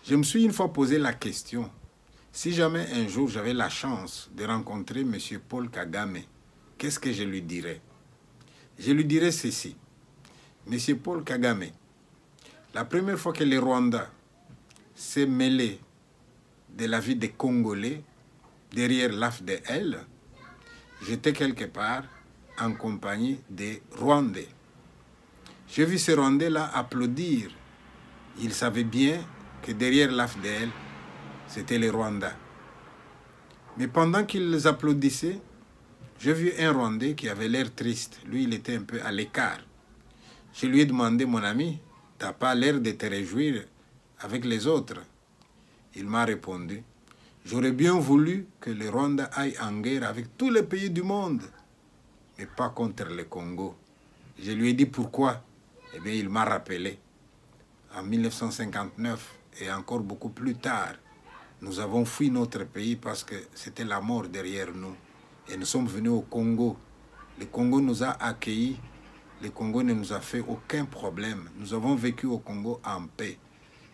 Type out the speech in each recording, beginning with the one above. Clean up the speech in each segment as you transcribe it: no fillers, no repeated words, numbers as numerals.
Je me suis une fois posé la question, si jamais un jour j'avais la chance de rencontrer M. Paul Kagame, qu'est-ce que je lui dirais? Je lui dirais ceci. M. Paul Kagame, la première fois que le Rwanda s'est mêlé de la vie des Congolais derrière l'AFDL, j'étais quelque part en compagnie des Rwandais. J'ai vu ces Rwandais-là applaudir. Ils savaient bien que derrière l'AFDL, c'était les Rwandais. Mais pendant qu'ils applaudissaient, j'ai vu un Rwandais qui avait l'air triste. Lui, il était un peu à l'écart. Je lui ai demandé, mon ami, tu n'as pas l'air de te réjouir avec les autres. Il m'a répondu, j'aurais bien voulu que le Rwanda aille en guerre avec tous les pays du monde, mais pas contre le Congo. Je lui ai dit pourquoi. Eh bien, il m'a rappelé. En 1959 et encore beaucoup plus tard, nous avons fui notre pays parce que c'était la mort derrière nous. Et nous sommes venus au Congo. Le Congo nous a accueillis. Le Congo ne nous a fait aucun problème. Nous avons vécu au Congo en paix.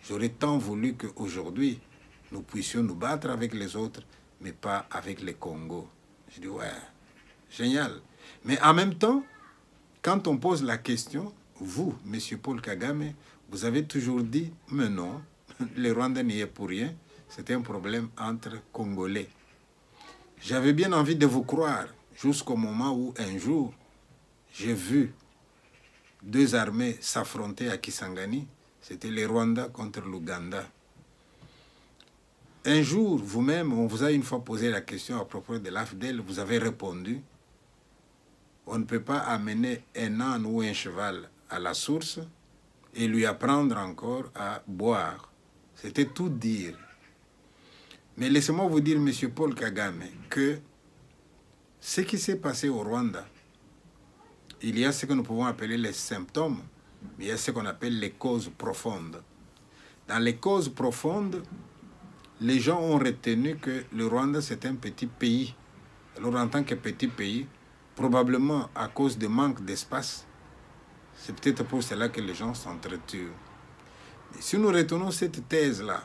J'aurais tant voulu qu'aujourd'hui, nous puissions nous battre avec les autres, mais pas avec le Congo. Je dis, ouais, génial. Mais en même temps, quand on pose la question, vous, M. Paul Kagame, vous avez toujours dit, mais non, le Rwanda n'y est pour rien, c'est un problème entre Congolais. J'avais bien envie de vous croire, jusqu'au moment où un jour, j'ai vu deux armées s'affronter à Kisangani, c'était le Rwanda contre l'Ouganda. Un jour, vous-même, on vous a une fois posé la question à propos de l'AFDL, vous avez répondu, on ne peut pas amener un âne ou un cheval à la source et lui apprendre encore à boire. C'était tout dire. Mais laissez-moi vous dire, M. Paul Kagame, que ce qui s'est passé au Rwanda, il y a ce que nous pouvons appeler les symptômes, mais il y a ce qu'on appelle les causes profondes. Dans les causes profondes, les gens ont retenu que le Rwanda, c'est un petit pays. Alors, en tant que petit pays, probablement à cause du manque d'espace, c'est peut-être pour cela que les gens s'entretuent. Mais si nous retenons cette thèse-là,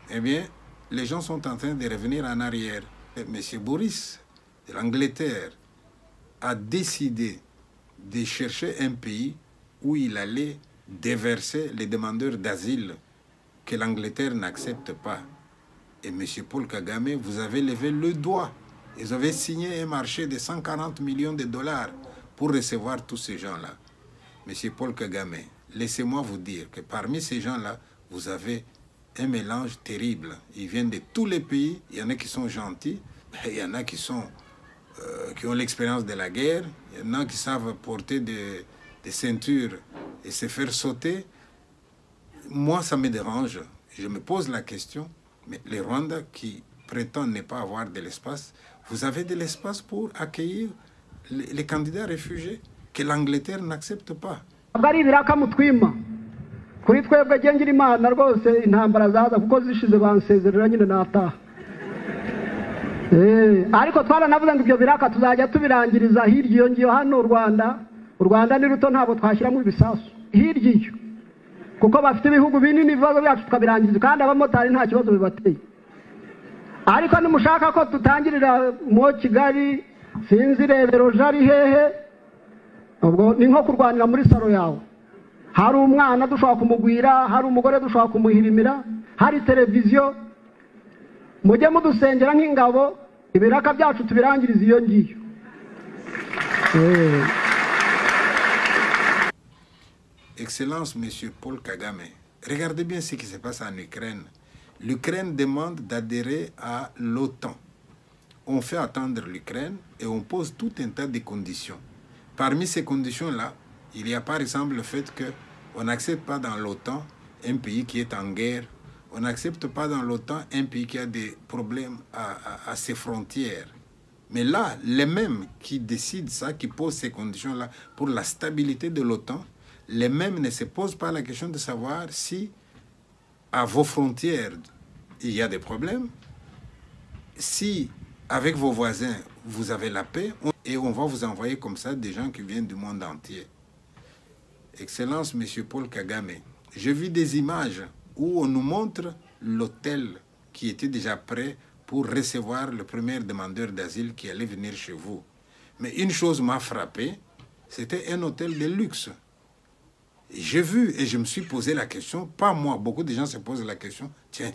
eh bien, les gens sont en train de revenir en arrière. M. Boris, de l'Angleterre, a décidé de chercher un pays où il allait déverser les demandeurs d'asile que l'Angleterre n'accepte pas. Et M. Paul Kagame, vous avez levé le doigt. Ils avaient signé un marché de 140 millions de dollars pour recevoir tous ces gens-là. M. Paul Kagame, laissez-moi vous dire que parmi ces gens-là, vous avez un mélange terrible. Ils viennent de tous les pays. Il y en a qui sont gentils, il y en a qui ont l'expérience de la guerre, il y en a qui savent porter des ceintures et se faire sauter. Moi, ça me dérange. Je me pose la question, mais les Rwandais qui prétendent ne pas avoir de l'espace, vous avez de l'espace pour accueillir les candidats réfugiés que l'Angleterre n'accepte pas. Kuri twebwe gengira Imana rwose intambara zaza kuko zishize bansezerera nyine nataha. Ariko twaranavuze ngo ibyo biraka tuzajya tubirangiriza hirya iyo ngiyo hano u Rwanda ni ruto ntabwo twashyiramo ibisasu hirya iyo kuko bafite ibihugu binini ibibazo byacu tukabirangiriza kandi abamotari nta kibazo bibateye. Ariko nimushaka ko tutangirira mu Kigali sinzi rebero jari hehe ubwo ni nko kurwanira muri saro yawe. Hari umwana dushobora kumugwira, hari umugore dushobora kumuhirimira, hari televiziyo. Mujye mudusengera nk'ingabo, ibiraka byacu tubirangiriza iyo ngiyo. Excellence, Monsieur Paul Kagame, regardez bien ce qui se passe en Ukraine. L'Ukraine demande d'adhérer à l'OTAN. On fait attendre l'Ukraine et on pose tout un tas de conditions. Parmi ces conditions-là, il y a par exemple le fait qu'on n'accepte pas dans l'OTAN un pays qui est en guerre. On n'accepte pas dans l'OTAN un pays qui a des problèmes à ses frontières. Mais là, les mêmes qui décident ça, qui posent ces conditions-là pour la stabilité de l'OTAN, les mêmes ne se posent pas la question de savoir si à vos frontières il y a des problèmes, si avec vos voisins vous avez la paix, et on va vous envoyer comme ça des gens qui viennent du monde entier. Excellence, M. Paul Kagame, j'ai vu des images où on nous montre l'hôtel qui était déjà prêt pour recevoir le premier demandeur d'asile qui allait venir chez vous. Mais une chose m'a frappé, c'était un hôtel de luxe. J'ai vu et je me suis posé la question, pas moi, beaucoup de gens se posent la question, tiens,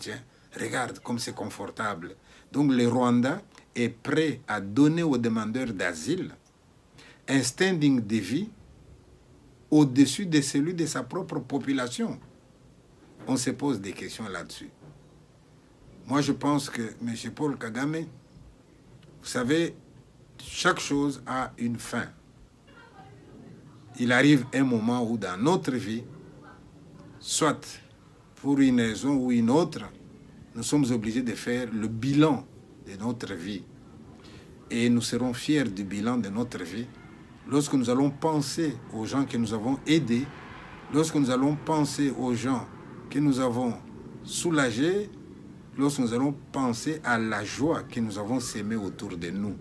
regarde comme c'est confortable. Donc le Rwanda est prêt à donner aux demandeurs d'asile un standing de vie au-dessus de celui de sa propre population. On se pose des questions là-dessus. Moi, je pense que M. Paul Kagame, vous savez, chaque chose a une fin. Il arrive un moment où dans notre vie, soit pour une raison ou une autre, nous sommes obligés de faire le bilan de notre vie. Et nous serons fiers du bilan de notre vie lorsque nous allons penser aux gens que nous avons aidés, lorsque nous allons penser aux gens que nous avons soulagés, lorsque nous allons penser à la joie que nous avons sémée autour de nous.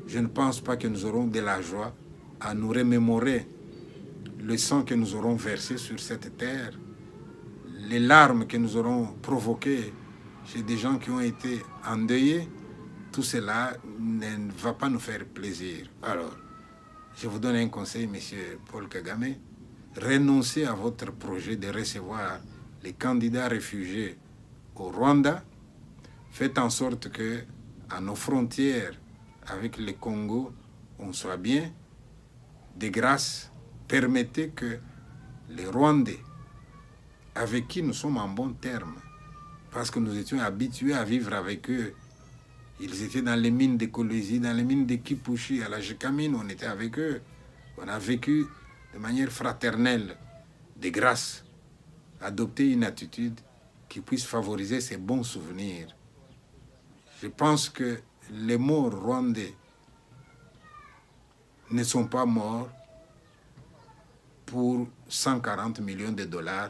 Je ne pense pas que nous aurons de la joie à nous remémorer le sang que nous aurons versé sur cette terre, les larmes que nous aurons provoquées chez des gens qui ont été endeuillés. Tout cela ne va pas nous faire plaisir. Alors, je vous donne un conseil, M. Paul Kagame. Renoncez à votre projet de recevoir les candidats réfugiés au Rwanda. Faites en sorte que, à nos frontières avec le Congo, on soit bien. De grâce, permettez que les Rwandais, avec qui nous sommes en bons termes, parce que nous étions habitués à vivre avec eux, ils étaient dans les mines de Kolwezi, dans les mines de Kipushi, à la Jekamine, on était avec eux. On a vécu de manière fraternelle, de grâce, adopter une attitude qui puisse favoriser ces bons souvenirs. Je pense que les morts rwandais ne sont pas morts pour 140 millions de dollars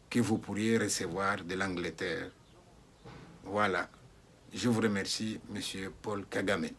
que vous pourriez recevoir de l'Angleterre. Voilà. Je vous remercie, M. Paul Kagame.